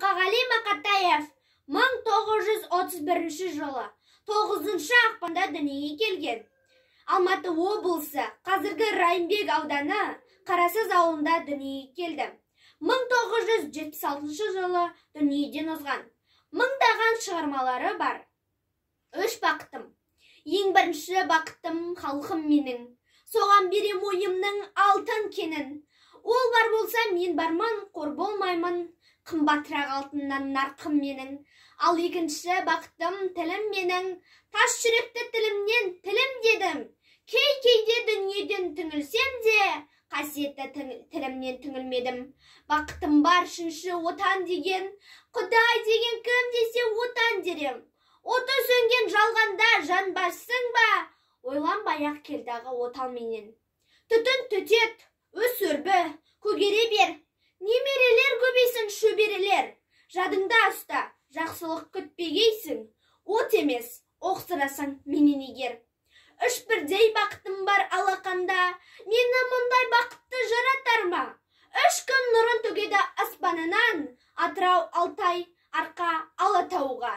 Қағали Мақатаев 1931 жылы 9 ақпанда дүниеге келген. Алматы облысы, қазіргі Райымбек ауданы, Қарасыз ауылында дүниеге келді. 1976 жылы дүниеден озған. Мыңдаған шығармалары бар. 3 бақытым. Ең бірінші бақытым халқым менің. Соған берем ойымның алтын кенін. Ол бар болса мен бармын, қор болмаймын. Қымбатырақ алтыннан нарқым менің. Ал екінші бақытым тілім менің. Тас жүректі тілімнен тілім дедім. Кейде дүниеден түңілсем де, қасиетті тілімнен түңілмедім. Бақытым бар үшінші отан деген, Құдай деген кім десе отан дерем. Оты сөнген жалғанда жанбассың ба, ойланбай-ақ келдағы отан менен. Түтін түтет, өс өрбі, көгере бер, немерелер көбейсін шөберелер. Жадыңда ұста, жақсылық күтпегейсің, от емес, оқсырасың менен егер. 3 бірдей бақытым бар алақанда, мені мұндай бақытты жаратар ма? 3 күн нұрын төгеді аспанынан, Атырау, Алтай, Арқа, Алатауға.